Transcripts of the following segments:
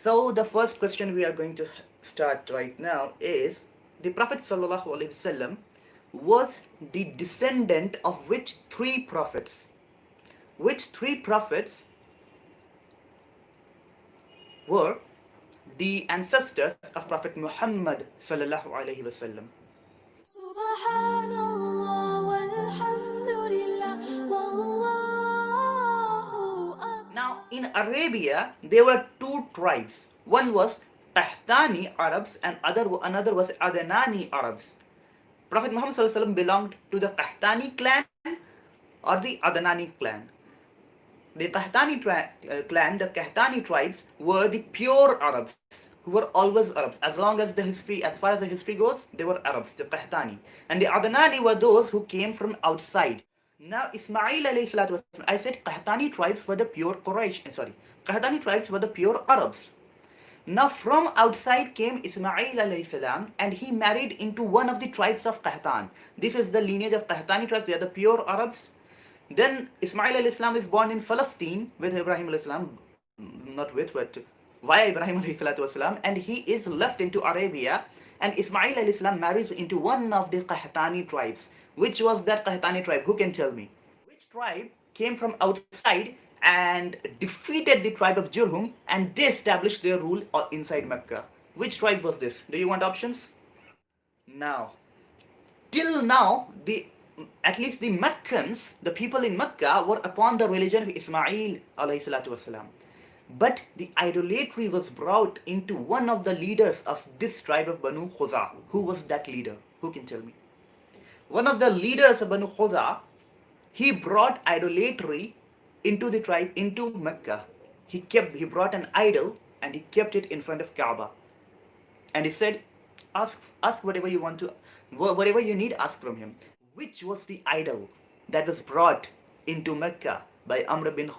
So the first question we are going to start right now is the Prophet sallallahu alaihi wasallam was the descendant of which three prophets? Which three prophets were the ancestors of Prophet Muhammad sallallahu alaihi wasallam? Subhanallah walhamdulillah wallahu akbar. Now, in Arabia, there were two tribes. One was Qahtani Arabs and another was Adnani Arabs. Prophet Muhammad ﷺ belonged to the Qahtani clan or the Adnani clan. The clan, the Qahtani tribes were the pure Arabs who were always Arabs. As far as the history goes, they were Arabs, the Qahtani. And the Adnani were those who came from outside. Now, Ismail alayhi salatu wasalam, I said Qahtani tribes were the pure Qahtani tribes were the pure Arabs. Now, from outside came Ismail alayhi salam, and he married into one of the tribes of Qahtan. This is the lineage of Qahtani tribes, they are the pure Arabs. Then Ismail alayhi salam is born in Palestine with Ibrahim alayhi salam, not with, but via Ibrahim alayhi salatu wasalam, and he is left into Arabia, and Ismail alayhi salam marries into one of the Qahtani tribes. Which was that Qahtani tribe? Who can tell me? Which tribe came from outside and defeated the tribe of Jurhum, and they established their rule inside Mecca? Which tribe was this? Do you want options? Now, till now, at least the Meccans, the people in Mecca, were upon the religion of Ismail alayhi salatu wasalam. But the idolatry was brought into one of the leaders of this tribe of Banu Khuza. Who was that leader? Who can tell me? One of the leaders of Banu Khuza, he brought idolatry into the tribe, into Mecca. He brought an idol and he kept it in front of Kaaba. And he said, ask whatever you want to, whatever you need, ask from him. Which was the idol that was brought into Mecca by Amr bin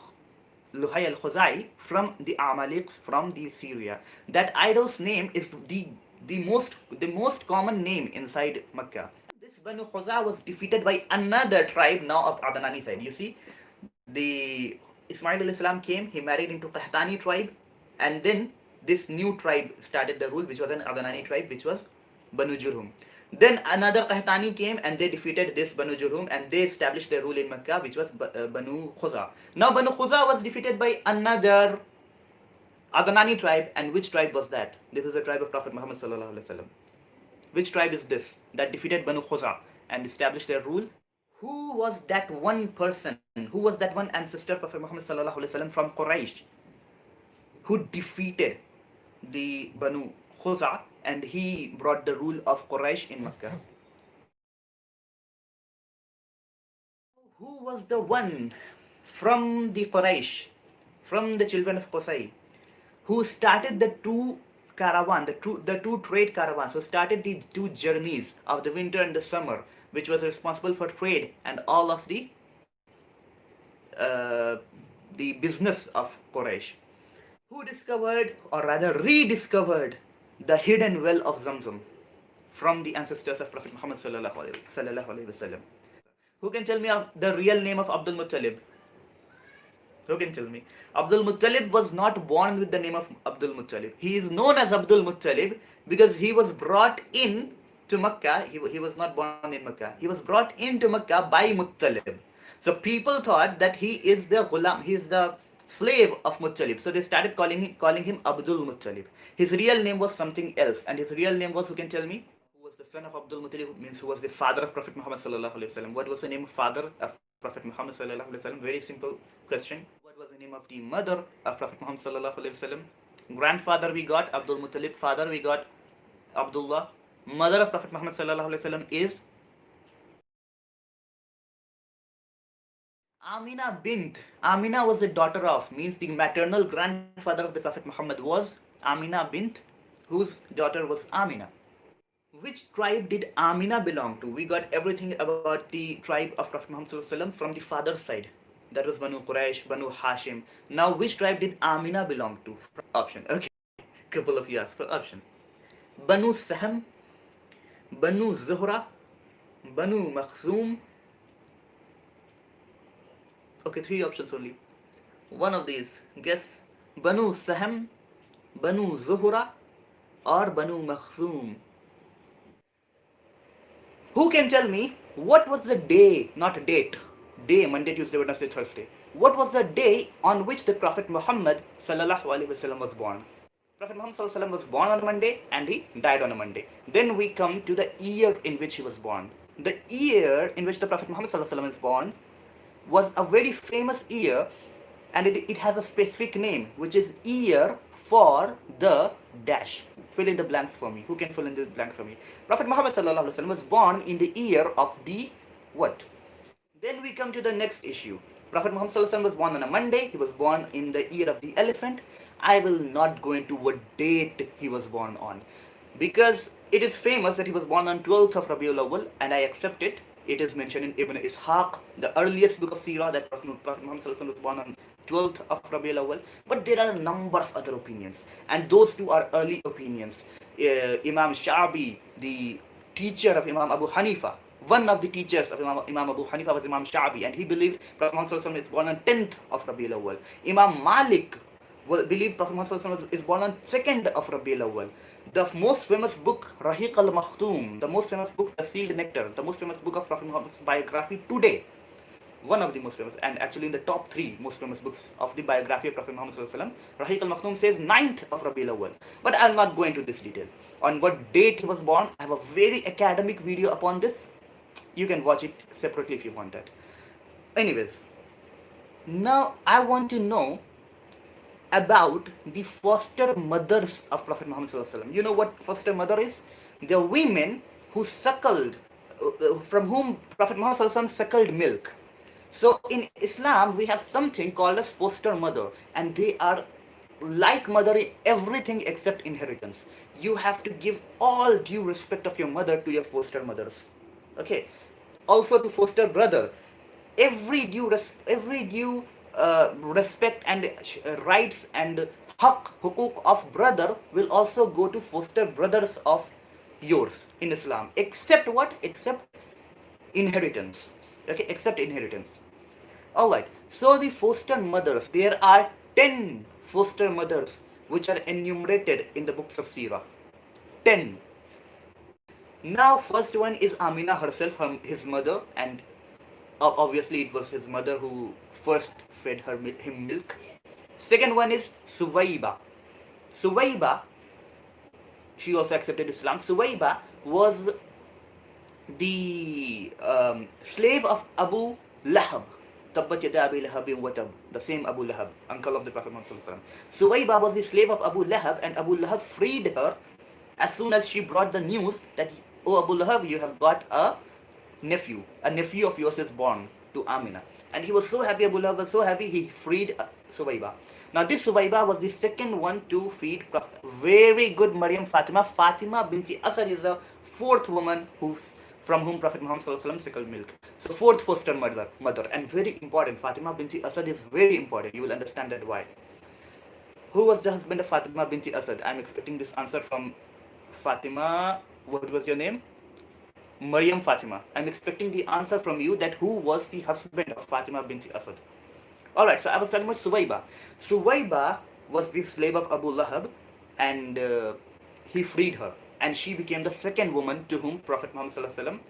Luhay al-Khuzai from the Amaleeks, from the Syria? That idol's name is the most common name inside Mecca. This Banu Khuza was defeated by another tribe now of Adnani side. You see, the Ismail alayhi salam came, he married into Qahtani tribe, and then this new tribe started the rule, which was an Adnani tribe, which was Banu Jurhum. Then another Qahtani came and they defeated this Banu Jurhum and they established their rule in Mecca, which was Banu Khuza. Now Banu Khuza was defeated by another Adnani tribe, and which tribe was that? This is the tribe of Prophet Muhammad sallallahu alaihi wasallam. Which tribe is this that defeated Banu Khuza and established their rule? Who was that one person? Who was that one ancestor, Prophet Muhammad sallallahu alaihi wasallam, from Quraysh, who defeated the Banu Khuza and he brought the rule of Quraysh in Mecca? Who was the one from the Quraysh, from the children of Qusay, who started the two trade caravans, who started the two journeys of the winter and the summer, which was responsible for trade and all of the business of Quraysh? Who discovered, or rather rediscovered, the hidden well of Zamzam from the ancestors of Prophet Muhammad sallallahu alaihi wasallam? Who can tell me the real name of Abdul Muttalib? Who can tell me? Abdul Muttalib was not born with the name of Abdul Muttalib. He is known as Abdul Muttalib because he was brought in to Mecca. He was not born in Mecca. He was brought into Mecca by Muttalib. So people thought that he is the ghulam, he is the slave of Muttalib. So they started calling him Abdul Muttalib. His real name was something else, and his real name was, who can tell me? Who was the son of Abdul Muttalib? Means who was the father of Prophet Muhammad sallallahu alaihi wasallam? What was the name of father of Prophet Muhammad sallallahu alaihi wasallam? Very simple question. What was the name of the mother of Prophet Muhammad sallallahu alaihi wasallam? Grandfather we got Abdul Muttalib. Father we got Abdullah. Mother of Prophet Muhammad sallallahu alaihi wasallam is Amina bint. Amina was the daughter of, means the maternal grandfather of the Prophet Muhammad was Amina bint, whose daughter was Amina. Which tribe did Amina belong to? We got everything about the tribe of Prophet Muhammad sallallahu alaihi wasallam from the father's side. That was Banu Quraysh, Banu Hashim. Now which tribe did Amina belong to? Option. Okay. Couple of you asked for option. Banu Sahm, Banu Zuhra, Banu Makhzum. Okay, three options only. One of these. Guess. Banu Sahm, Banu Zuhra or Banu Makhzum? Who can tell me what was the day, not a date, day, Monday, Tuesday, Wednesday, Thursday? What was the day on which the Prophet Muhammad sallallahu alaihi wasallam was born? Prophet Muhammad sallallahu alaihi wasallam was born on a Monday and he died on a Monday. Then we come to the year in which he was born. The year in which the Prophet Muhammad sallallahu alaihi wasallam is born was a very famous year, and it has a specific name, which is year for the dash. Fill in the blanks for me. Who can fill in the blanks for me? Prophet Muhammad sallallahu alaihi wasallam was born in the year of the what? Then we come to the next issue. Prophet Muhammad sallallahu alaihi wasallam was born on a Monday. He was born in the year of the elephant. I will not go into what date he was born on, because it is famous that he was born on 12th of Rabiul Awwal, and I accept it. It is mentioned in Ibn Ishaq, the earliest book of Sirah, that Prophet Muhammad sallallahu alaihi wasallam was born on 12th of Rabiul Awwal. But there are a number of other opinions, and those two are early opinions. Imam Shabi, the teacher of Imam Abu Hanifa, one of the teachers of Imam Abu Hanifa was Imam Shabi, and he believed Prophet Muhammad sallallahu alaihi wasallam is born on 10th of Rabiul Awwal. Imam Malik believed Prophet Muhammad sallallahu alaihi wasallam is born on 2nd of Rabiul Awwal. The most famous book, Rahiq al-Makhtum, the most famous book, The Sealed Nectar, the most famous book of Prophet Muhammad's biography today, one of the most famous, and actually in the top 3 most famous books of the biography of Prophet Muhammad sallallahu alaihi wasallam, Rahiq al-Makhtum says 9th of Rabiul Awwal. But I'll not go into this detail. On what date he was born, I have a very academic video upon this. You can watch it separately if you want that. Anyways, now I want to know about the foster mothers of Prophet Muhammad sallallahu alaihi wasallam. You know what foster mother is? The women who suckled, from whom Prophet Muhammad sallallahu alaihi wasallam suckled milk. So in Islam we have something called as foster mother, and they are like mother in everything except inheritance. You have to give all due respect of your mother to your foster mothers. Okay. Also to foster brother, every due respect and rights and hukuk of brother will also go to foster brothers of yours in Islam, except what? Except inheritance. Okay, except inheritance. Alright, so the foster mothers, there are 10 foster mothers which are enumerated in the books of Sirah. 10. Now first one is Amina herself, his mother, and obviously it was his mother who first fed him milk. Second one is Suwaiba. Suwaiba, she also accepted Islam. Suwaiba was the slave of Abu Lahab. Tabbat yada Abi Lahabin wa tab. The same Abu Lahab, uncle of the Prophet Muhammad sallallahu alaihi wasallam. Suwaiba was the slave of Abu Lahab, and Abu Lahab freed her as soon as she brought the news that, oh Abu Lahab, you have got a nephew of yours is born to Amina. And he was so happy, Abu Lahab was so happy, he freed Suwaiba. Now this Suwaiba was the second one to feed Prophet. Very good Maryam Fatima. Fatima binti Asad is the fourth woman from whom Prophet Muhammad sallallahu alaihi wasallam suckled milk. So fourth foster mother, and very important. Fatima binti Asad is very important. You will understand that why. Who was the husband of Fatima binti Asad? I'm expecting this answer from Fatima. What was your name? Maryam Fatima. I'm expecting the answer from you, that who was the husband of Fatima binti Asad. Alright, so I was talking about Suwaiba. Suwaiba was the slave of Abu Lahab, and he freed her, and she became the second woman to whom Prophet Muhammad sallallahu alaihi wasallam,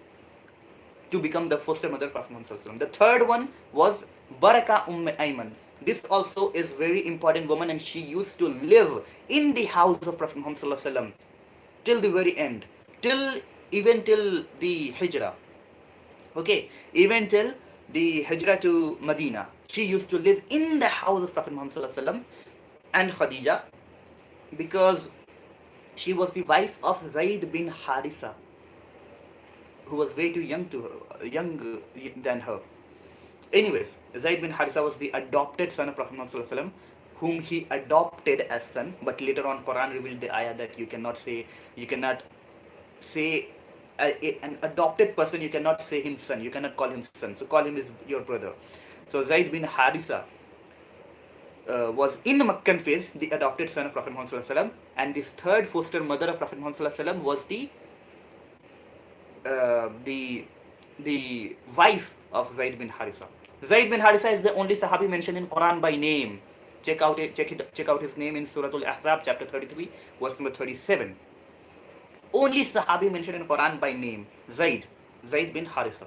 to become the foster mother of Prophet Muhammad sallallahu alaihi wasallam. The third one was Baraka Ayman. This also is very important woman, and she used to live in the house of Prophet Muhammad sallallahu alaihi wasallam till the very end, even till the Hijrah. Okay, even till the Hijrah to Medina, she used to live in the house of Prophet Muhammad sallallahu alaihi wasallam and Khadija, because she was the wife of Zayd bin Haritha, who was way too young than her. Anyways, Zayd bin Haritha was the adopted son of Prophet Muhammad sallallahu alaihi wasallam, whom he adopted as son. But later on, Quran revealed the ayah that you cannot say an adopted person, you cannot say him son, you cannot call him son, so call him as your brother. So Zayd bin Haritha was in the Meccan phase the adopted son of Prophet Muhammad sallallahu alaihi wasallam, and this third foster mother of Prophet Muhammad sallallahu alaihi wasallam was the wife of Zayd bin Haritha. Zayd bin Haritha is the only Sahabi mentioned in Quran by name. Check out his name in Surah Al-Ahzab, chapter 33, verse number 37. Only Sahabi mentioned in Quran by name, Zaid bin Haritha.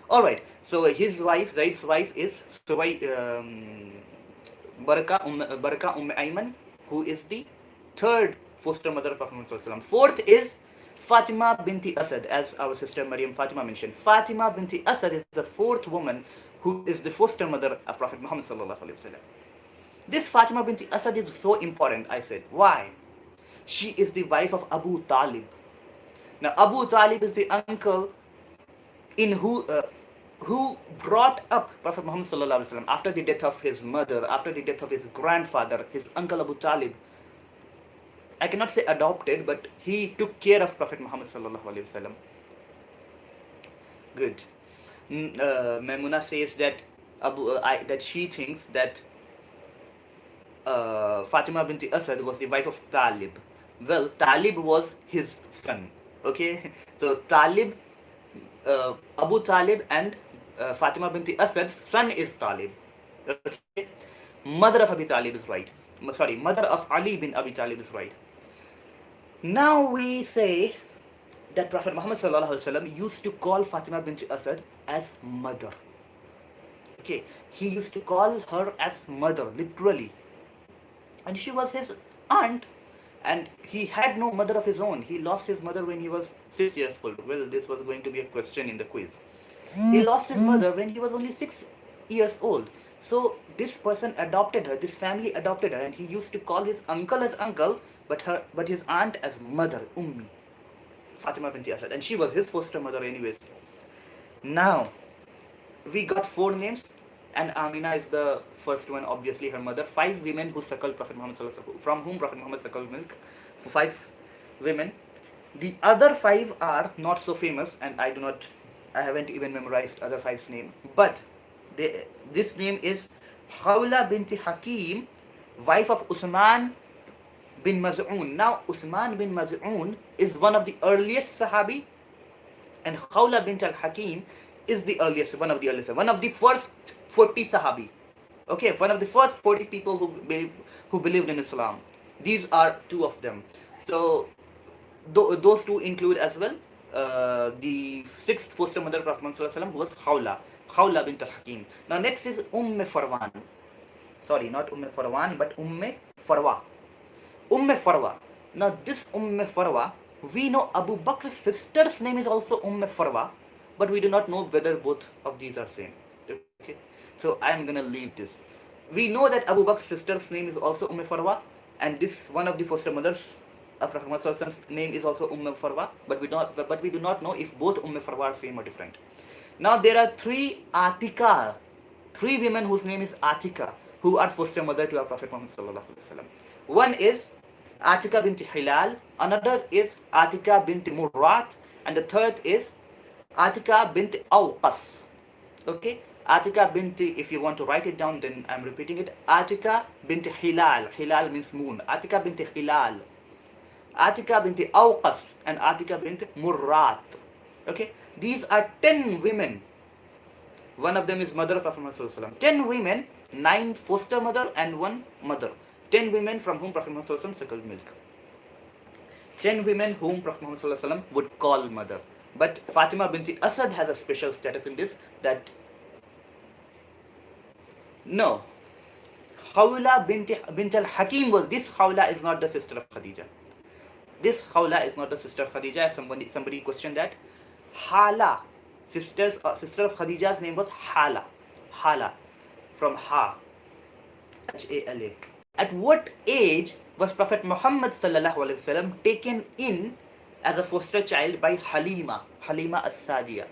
Alright, so his wife, Zaid's wife is Baraka Ayman, who is the third foster mother of Prophet Muhammad. Fourth is Fatima binti Asad, as our sister Maryam Fatima mentioned. Fatima binti Asad is the fourth woman who is the foster mother of Prophet Muhammad. This Fatima binti Asad is so important, I said. Why? She is the wife of Abu Talib. Now, Abu Talib is the uncle in who brought up Prophet Muhammad after the death of his mother, after the death of his grandfather, his uncle Abu Talib. I cannot say adopted, but he took care of Prophet Muhammad. Good. Maimuna says that that she thinks that Fatima binti Asad was the wife of Talib. Well, Talib was his son. Okay, so Talib, Abu Talib and Fatima binti Asad's son is Talib. Okay, mother of Abi Talib is right. Sorry, mother of Ali bin Abi Talib is right. Now we say that Prophet Muhammad used to call Fatima binti Asad as mother. Okay, he used to call her as mother, literally. And she was his aunt, and he had no mother of his own. He lost his mother when he was 6 years old. Well, this was going to be a question in the quiz. He lost his mother when he was only 6 years old. So this person adopted her, this family adopted her, and he used to call his uncle as uncle, but his aunt as mother, Ummi, Fatima binti Asad, and she was his foster mother anyways. Now, we got 4 names, and Amina is the first one, obviously her mother. 5 women who suckled Prophet Muhammad, from whom Prophet Muhammad suckled milk. 5 women. The other 5 are not so famous, and I haven't even memorized other 5's name. But this name is Khawla binti Hakim, wife of Usman bin Maz'un. Now, Usman bin Maz'un is one of the earliest Sahabi, and Khawla bint al-Hakim is the earliest, one of the first 40 Sahabi. Okay, one of the first 40 people who believed in Islam. These are 2 of them. So those 2 include as well the 6th foster mother of Prophet who was Khawla bint al-Hakim. Now next is Farwan. Sorry, not Farwan, but Farwa. Farwa. Now this Farwa, we know Abu Bakr's sister's name is also Farwa, but we do not know whether both of these are same. Okay, so I am gonna leave this. We know that Abu Bakr's sister's name is also Farwa, and this one of the foster mothers of Prophet Muhammad's name is also Farwa, but we do not know if both Farwa are same or different. Now there are 3 Atika, 3 women whose name is Atika, who are foster mother to our Prophet Muhammad. One is Atika bint Hilal, another is Atika bint Murrat, and the third is Atika bint Awqas. Okay, Atika bint, if you want to write it down, then I'm repeating it. Atika bint Hilal. Hilal means moon. Atika bint Hilal, Atika bint Awqas, and Atika bint Murrat. Okay, these are 10 women. One of them is mother of Prophet Muhammad. 10 women, 9 foster mother and 1 mother. 10 women from whom Prophet Muhammad suckled milk. 10 women whom Prophet Muhammad would call mother. But Fatima binti Asad has a special status in this, that no, Khawla bint al-Hakim was, this Khawla is not the sister of Khadija. This Khawla is not the sister of Khadija. Somebody questioned that. Hala, sister of Khadija's name was Hala, from Ha, H-A-L-A. At what age was Prophet Muhammad taken in as a foster child by Halima as-Sadiya?